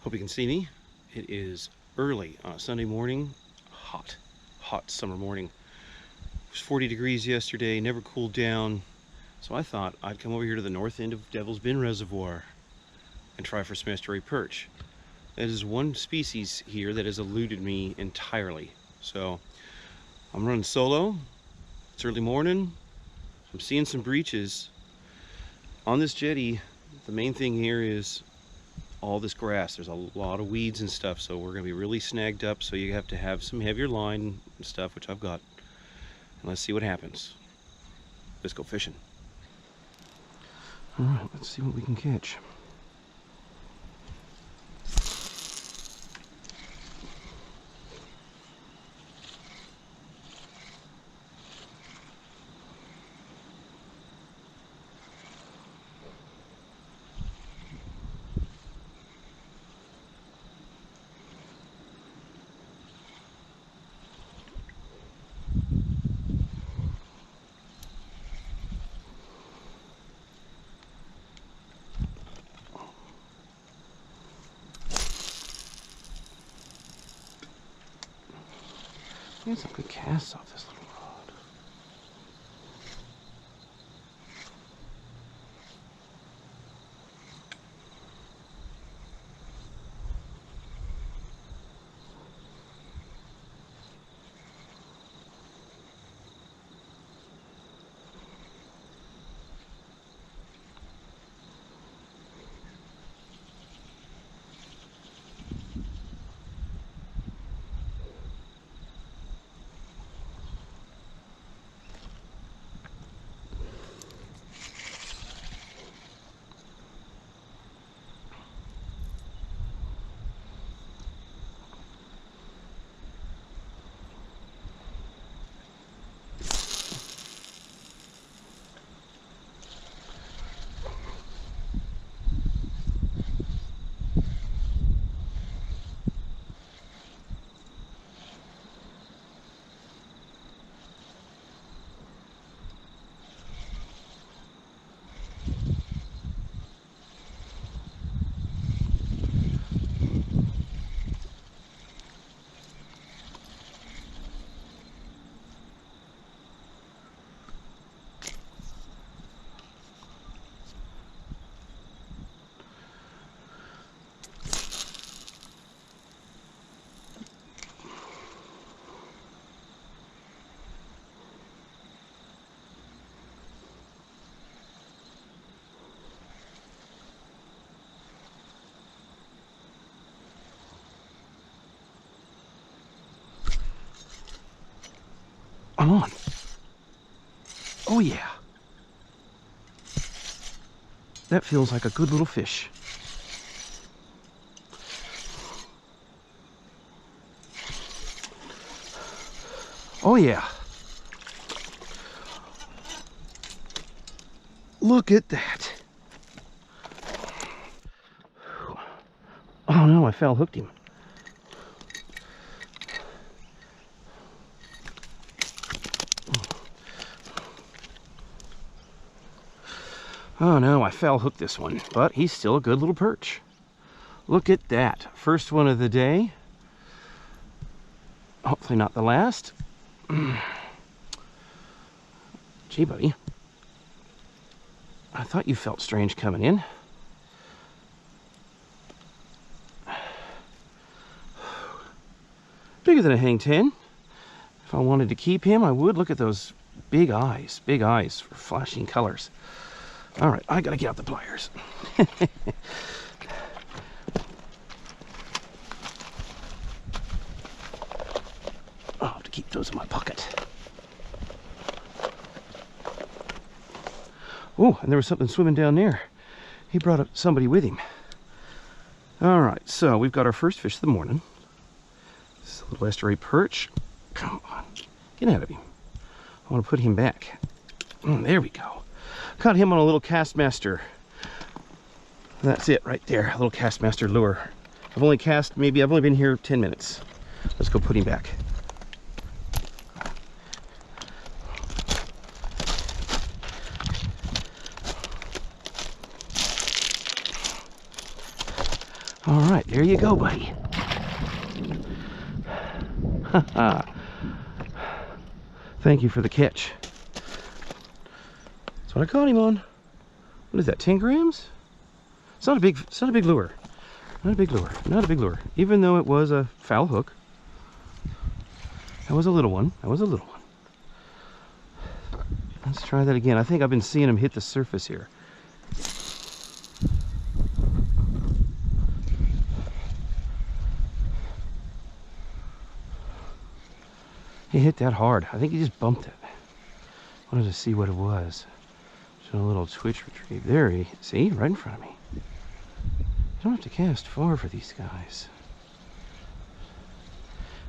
Hope you can see me. It is early on a Sunday morning. Hot summer morning. It was 40 degrees yesterday, never cooled down. So I thought I'd come over here to the north end of Devil's Bend Reservoir and try for some estuary perch. That is one species here that has eluded me entirely. So I'm running solo. It's early morning. I'm seeing some breaches. On this jetty, the main thing here is all this grass. There's a lot of weeds and stuff, so we're going to be really snagged up, so you have to have some heavier line and stuff, which I've got. And let's see what happens. Let's go fishing. Alright, let's see what we can catch. Get some good casts off this little rod. I'm on. Oh yeah. That feels like a good little fish. Oh yeah. Look at that. Oh no, I fell hooked him. Oh no, I foul hooked this one, but he's still a good little perch. Look at that. First one of the day. Hopefully not the last. Gee, buddy. I thought you felt strange coming in. Bigger than a hang 10. If I wanted to keep him, I would. Look at those big eyes for flashing colors. All right, I gotta get out the pliers. I'll have to keep those in my pocket. Oh, and there was something swimming down there. He brought up somebody with him. All right, so we've got our first fish of the morning. This is a little estuary perch. Come on, get out of him. I want to put him back. There we go. Caught him on a little Castmaster. That's it right there, a little Castmaster lure. I've only been here 10 minutes. Let's go put him back. All right, there you go, buddy. Thank you for the catch. That's what I caught him on. What is that, 10 grams? It's not a big lure. Not a big lure, not a big lure. Even though it was a foul hook. That was a little one, that was a little one. Let's try that again. I think I've been seeing him hit the surface here. He hit that hard. I think he just bumped it. Wanted to see what it was. Just a little twitch retrieve. There he, see, right in front of me. You don't have to cast far for these guys.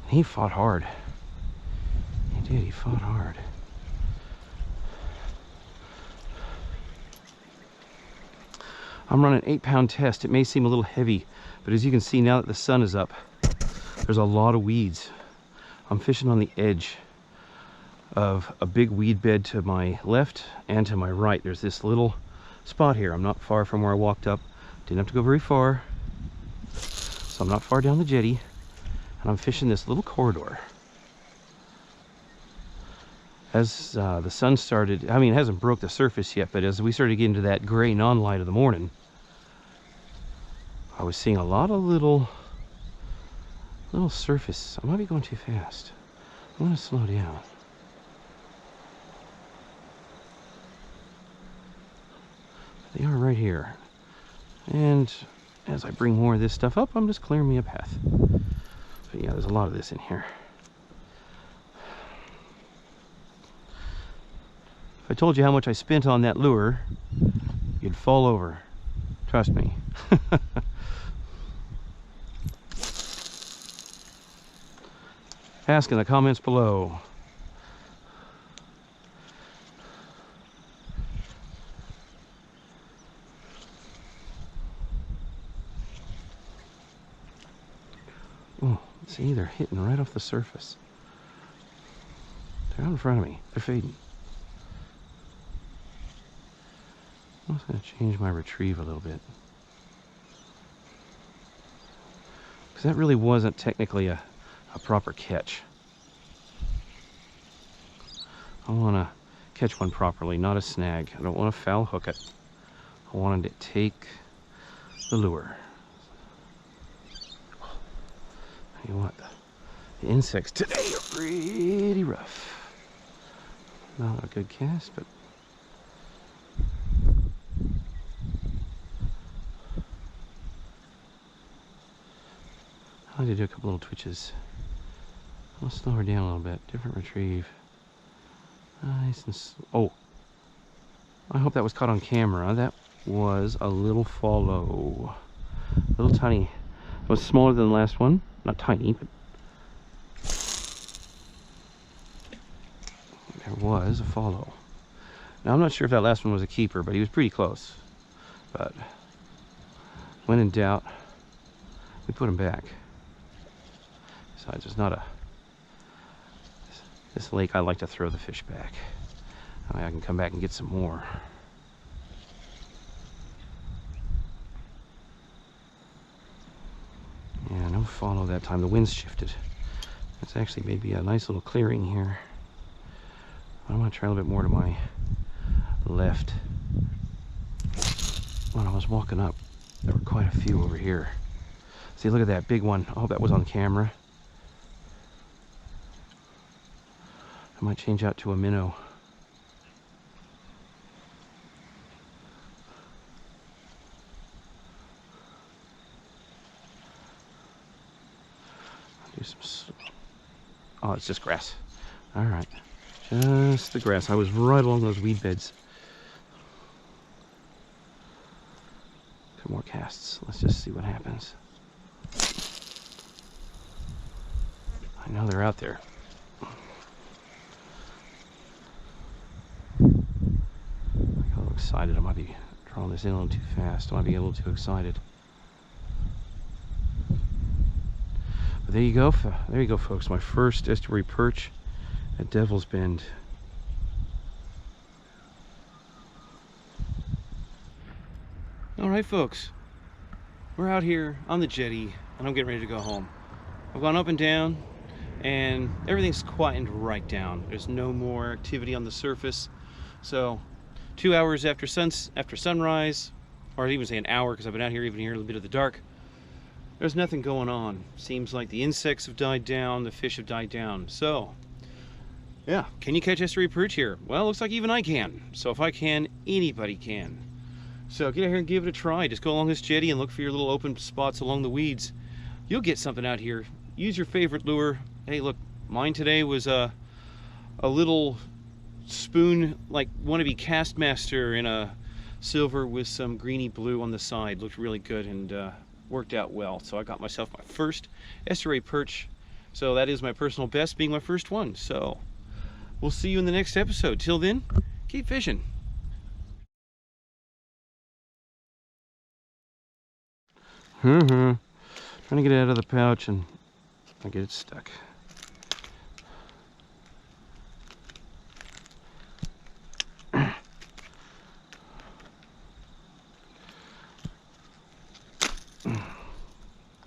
And he fought hard. He did, he fought hard. I'm running an 8-pound test. It may seem a little heavy, but as you can see now that the sun is up, there's a lot of weeds. I'm fishing on the edge of a big weed bed to my left and to my right. There's this little spot here. I'm not far from where I walked up. Didn't have to go very far. So I'm not far down the jetty. And I'm fishing this little corridor. As the sun started, I mean, it hasn't broke the surface yet, but as we started getting into that gray non-light of the morning, I was seeing a lot of little surface. I might be going too fast. I'm going to slow down. They are right here. And as I bring more of this stuff up, I'm just clearing me a path. But yeah, there's a lot of this in here. If I told you how much I spent on that lure, you'd fall over. Trust me. Ask in the comments below. Oh, see, they're hitting right off the surface. They're out in front of me. They're fading. I'm just going to change my retrieve a little bit. Because that really wasn't technically a proper catch. I want to catch one properly, not a snag. I don't want to foul hook it. I wanted to take the lure. Tell you what, the insects today are pretty rough. Not a good cast, but I like to do a couple little twitches. I'll slow her down a little bit. Different retrieve. Nice and oh, I hope that was caught on camera. That was a little follow. Little tiny. It was smaller than the last one. Not tiny, but there was a follow. Now I'm not sure if that last one was a keeper, but he was pretty close. But when in doubt, we put him back. Besides, there's not a... This lake, I like to throw the fish back. I can come back and get some more. Yeah, no follow that time. The wind's shifted. It's actually maybe a nice little clearing here. I'm going to try a little bit more to my left. When I was walking up, there were quite a few over here. See, look at that big one. I hope that was on camera. I might change out to a minnow. Do some. Oh, it's just grass. All right, just the grass. I was right along those weed beds. Couple more casts. Let's just see what happens. I know they're out there. Excited. I might be drawing this in a little too fast. I might be a little too excited. But there you go. There you go, folks. My first estuary perch at Devil's Bend. All right, folks. We're out here on the jetty, and I'm getting ready to go home. I've gone up and down, and everything's quietened right down. There's no more activity on the surface. So 2 hours after sunrise, or I'd even say an hour because I've been out here even here a little bit of the dark, there's nothing going on. Seems like the insects have died down, the fish have died down. So yeah, can you catch estuary perch here? Well, it looks like even I can. So if I can, anybody can. So get out here and give it a try. Just go along this jetty and look for your little open spots along the weeds. You'll get something out here. Use your favorite lure. Hey, look, mine today was a little spoon, like wannabe Castmaster in a silver with some greeny blue on the side. Looked really good and worked out well. So I got myself my first estuary perch. So that is my personal best, being my first one. So we'll see you in the next episode. Till then, keep fishing. Trying to get it out of the pouch and I get it stuck.